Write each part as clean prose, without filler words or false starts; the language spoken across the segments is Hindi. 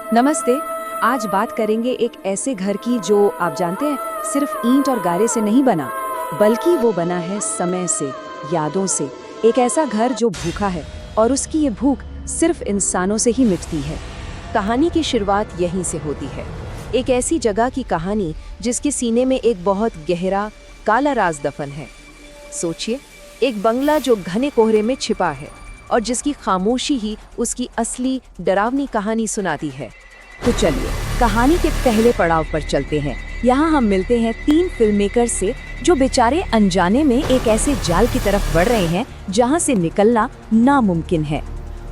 नमस्ते। आज बात करेंगे एक ऐसे घर की जो आप जानते हैं सिर्फ ईंट और गारे से नहीं बना, बल्कि वो बना है समय से, यादों से। एक ऐसा घर जो भूखा है और उसकी ये भूख सिर्फ इंसानों से ही मिटती है। कहानी की शुरुआत यहीं से होती है, एक ऐसी जगह की कहानी जिसके सीने में एक बहुत गहरा काला राज दफन है। सोचिए, एक बंगला जो घने कोहरे में छिपा है और जिसकी खामोशी ही उसकी असली डरावनी कहानी सुनाती है। तो चलिए कहानी के पहले पड़ाव पर चलते हैं। यहाँ हम मिलते हैं 3 फिल्म मेकर से जो बेचारे अनजाने में एक ऐसे जाल की तरफ बढ़ रहे हैं जहाँ से निकलना नामुमकिन है।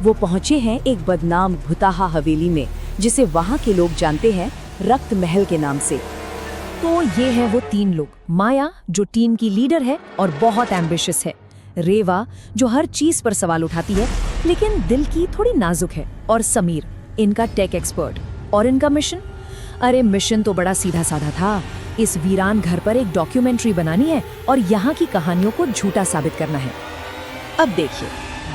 वो पहुँचे हैं एक बदनाम भुताहा हवेली में, जिसे वहाँ के लोग जानते हैं रक्त महल के नाम से। तो ये है वो 3 लोग, माया जो टीम की लीडर है और बहुत एम्बिशियस है, रेवा जो हर चीज पर सवाल उठाती है लेकिन दिल की थोड़ी नाजुक है, और समीर इनका टेक एक्सपर्ट। और इनका मिशन, अरे मिशन तो बड़ा सीधा साधा था। इस वीरान घर पर एक डॉक्यूमेंट्री बनानी है और यहाँ की कहानियों को झूठा साबित करना है। अब देखिए,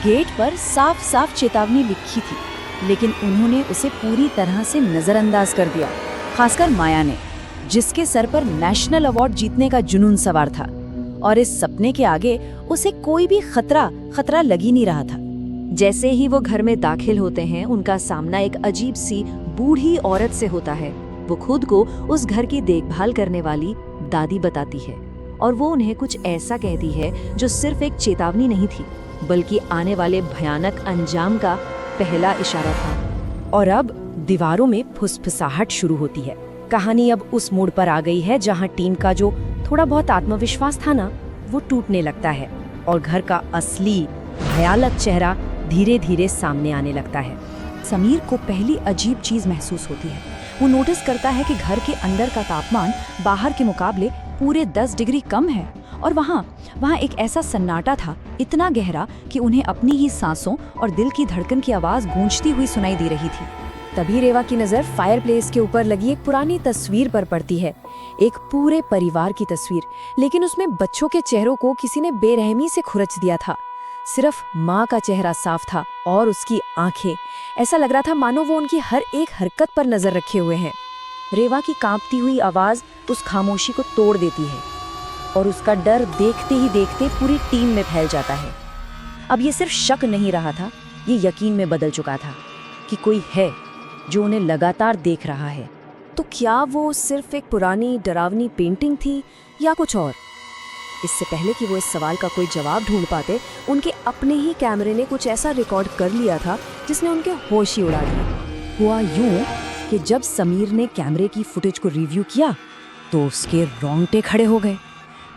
गेट पर साफ साफ चेतावनी लिखी थी, लेकिन उन्होंने उसे पूरी तरह से नजरअंदाज कर दिया, खासकर माया ने, जिसके सर पर नेशनल अवार्ड जीतने का जुनून सवार था। और इस सपने के आगे उसे कोई भी खतरा लग ही नहीं रहा था। जैसे ही वो घर में दाखिल होते हैं, उनका सामना एक अजीब सी बूढ़ी औरत से होता है। वो खुद को उस घर की देखभाल करने वाली दादी बताती है और वो उन्हें कुछ ऐसा कहती है जो सिर्फ एक चेतावनी नहीं थी, बल्कि आने वाले भयानक अंजाम का पहला इशारा था। और अब दीवारों में फुसफुसाहट शुरू होती है। कहानी अब उस मोड़ पर आ गई है जहाँ टीम का जो थोड़ा बहुत आत्मविश्वास था ना, वो टूटने लगता है और घर का असली भयानक चेहरा धीरे धीरे सामने आने लगता है। समीर को पहली अजीब चीज महसूस होती है। वो नोटिस करता है कि घर के अंदर का तापमान बाहर के मुकाबले पूरे 10 डिग्री कम है, और वहाँ एक ऐसा सन्नाटा था, इतना गहरा कि उन्हें अपनी ही सांसों और दिल की धड़कन की आवाज गूंजती हुई सुनाई दे रही थी। तभी रेवा की नजर फायरप्लेस के ऊपर लगी एक पुरानी तस्वीर पर पड़ती है, एक पूरे परिवार की तस्वीर, लेकिन उसमें बच्चों के चेहरों को किसी ने बेरहमी से खुरच दिया था। सिर्फ माँ का चेहरा साफ था और उसकी आंखें, ऐसा लग रहा था मानो वो उनकी हर एक हरकत पर नजर रखे हुए हैं। रेवा की कांपती हुई आवाज उस खामोशी को तोड़ देती है और उसका डर देखते ही देखते पूरी टीम में फैल जाता है। अब ये सिर्फ शक नहीं रहा था, ये यकीन में बदल चुका था कि कोई है जो उन्हें लगातार देख रहा है। तो क्या वो सिर्फ एक पुरानी डरावनी पेंटिंग थी या कुछ और? इससे पहले कि वो इस सवाल का कोई जवाब ढूंढ पाते, उनके अपने ही कैमरे ने कुछ ऐसा रिकॉर्ड कर लिया था जिसने उनके होश ही उड़ा दिए। हुआ यूं कि जब समीर ने कैमरे की फुटेज को रिव्यू किया तो उसके रोंगटे खड़े हो गए।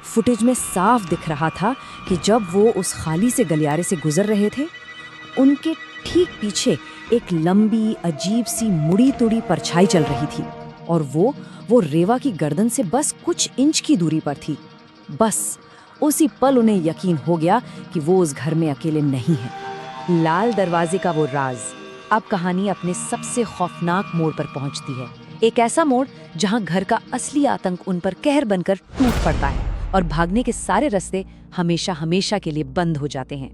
फुटेज में साफ दिख रहा था कि जब वो उस खाली से गलियारे से गुजर रहे थे, उनके ठीक पीछे एक लंबी अजीब सी मुड़ी तुड़ी परछाई चल रही थी, और वो रेवा की गर्दन से बस कुछ इंच की दूरी पर थी। बस उसी पल उन्हें यकीन हो गया कि वो उस घर में अकेले नहीं है। लाल दरवाजे का वो राज। अब कहानी अपने सबसे खौफनाक मोड़ पर पहुंचती है, एक ऐसा मोड़ जहां घर का असली आतंक उन पर कहर बनकर टूट पड़ता है और भागने के सारे रास्ते हमेशा हमेशा के लिए बंद हो जाते हैं।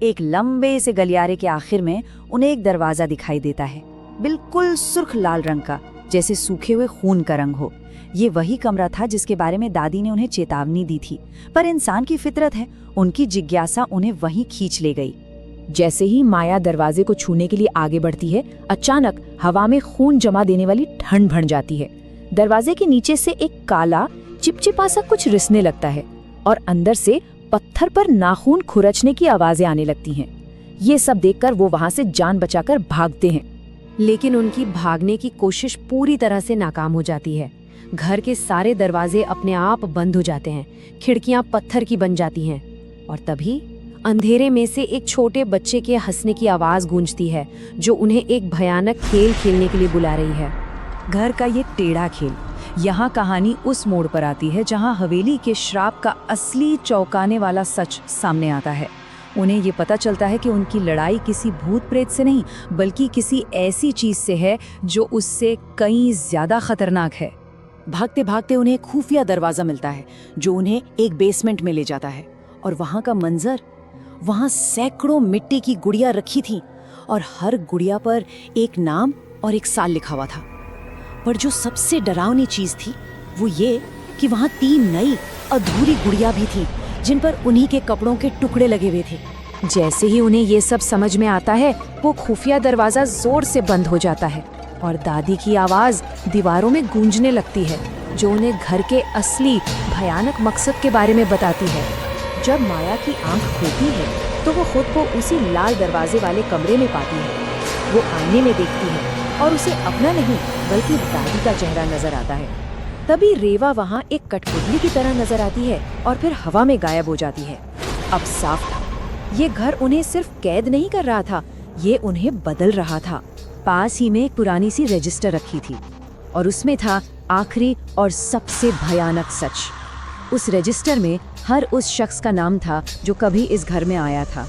एक लंबे से गलियारे के आखिर में उन्हें एक दरवाजा दिखाई देता है, बिल्कुल सुर्ख लाल रंग का, जैसे सूखे हुए खून का रंग हो। ये वही कमरा था जिसके बारे में दादी ने उन्हें चेतावनी दी थी, पर इंसान की फितरत है, उनकी जिज्ञासा उन्हें वहीं खींच ले गई। जैसे ही माया दरवाजे को छूने के लिए आगे बढ़ती है, अचानक हवा में खून जमा देने वाली ठंड भर जाती है। दरवाजे के नीचे से एक काला चिपचिपा सा कुछ रिसने लगता है और अंदर से पत्थर पर नाखून खुरचने की आवाजें आने लगती हैं। ये सब देखकर वो वहां से जान बचाकर भागते हैं, लेकिन उनकी भागने की कोशिश पूरी तरह से नाकाम हो जाती है। घर के सारे दरवाजे अपने आप बंद हो जाते हैं, खिड़कियां पत्थर की बन जाती हैं, और तभी अंधेरे में से एक छोटे बच्चे के हंसने की आवाज गूंजती है, जो उन्हें एक भयानक खेल खेलने के लिए बुला रही है। घर का ये टेढ़ा खेल। यहाँ कहानी उस मोड़ पर आती है जहाँ हवेली के श्राप का असली चौंकाने वाला सच सामने आता है। उन्हें ये पता चलता है कि उनकी लड़ाई किसी भूत प्रेत से नहीं, बल्कि किसी ऐसी चीज से है जो उससे कहीं ज्यादा खतरनाक है। भागते भागते उन्हें खुफिया दरवाजा मिलता है जो उन्हें एक बेसमेंट में ले जाता है, और वहाँ का मंजर, वहाँ सैकड़ों मिट्टी की गुड़िया रखी थी और हर गुड़िया पर एक नाम और एक साल लिखा हुआ था। पर जो सबसे डरावनी चीज थी वो ये कि वहाँ 3 नई अधूरी गुड़िया भी थी जिन पर उन्हीं के कपड़ों के टुकड़े लगे हुए थे। जैसे ही उन्हें ये सब समझ में आता है, वो खुफिया दरवाजा जोर से बंद हो जाता है और दादी की आवाज दीवारों में गूंजने लगती है, जो उन्हें घर के असली भयानक मकसद के बारे में बताती है। जब माया की आंख खुलती है तो वो खुद को उसी लाल दरवाजे वाले कमरे में पाती है। वो आईने में देखती है और उसे अपना नहीं बल्कि दादी का चेहरा नजर आता है। तभी रेवा वहाँ एक कठपुतली की तरह नजर आती है और फिर हवा में गायब हो जाती है। अब साफ था, ये घर उन्हें सिर्फ कैद नहीं कर रहा था, ये उन्हें बदल रहा था। पास ही में एक पुरानी सी रजिस्टर रखी थी और उसमें था आखिरी और सबसे भयानक सच। उस रजिस्टर में हर उस शख्स का नाम था जो कभी इस घर में आया था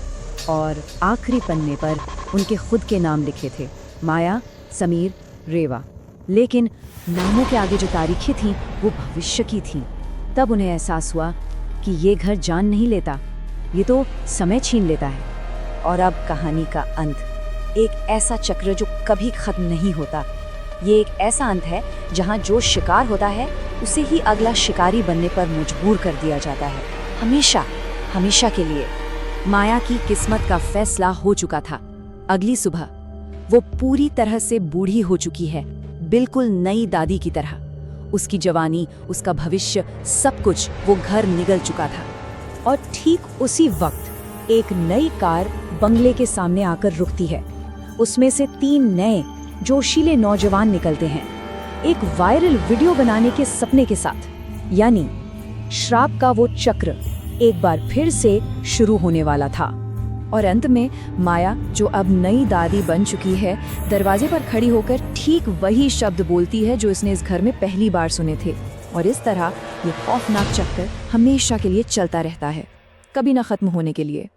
और आखिरी पन्ने पर उनके खुद के नाम लिखे थे, माया, समीर, रेवा। लेकिन नामों के आगे जो तारीखें थीं वो भविष्य की थीं। तब उन्हें एहसास हुआ कि ये घर जान नहीं लेता, ये तो समय छीन लेता है। और अब कहानी का अंत, एक ऐसा चक्र जो कभी खत्म नहीं होता। ये एक ऐसा अंत है जहाँ जो शिकार होता है उसे ही अगला शिकारी बनने पर मजबूर कर दिया जाता है, हमेशा हमेशा के लिए। माया की किस्मत का फैसला हो चुका था। अगली सुबह वो पूरी तरह से बूढ़ी हो चुकी है, बिल्कुल नई दादी की तरह। उसकी जवानी, उसका भविष्य, सब कुछ वो घर निगल चुका था। और ठीक उसी वक्त एक नई कार बंगले के सामने आकर रुकती है। उसमें से 3 नए जोशीले नौजवान निकलते हैं, एक वायरल वीडियो बनाने के सपने के साथ। यानी श्राप का वो चक्र एक बार फिर से शुरू होने वाला था। और अंत में माया, जो अब नई दादी बन चुकी है, दरवाजे पर खड़ी होकर ठीक वही शब्द बोलती है जो इसने इस घर में पहली बार सुने थे। और इस तरह ये खौफनाक चक्कर हमेशा के लिए चलता रहता है, कभी ना खत्म होने के लिए।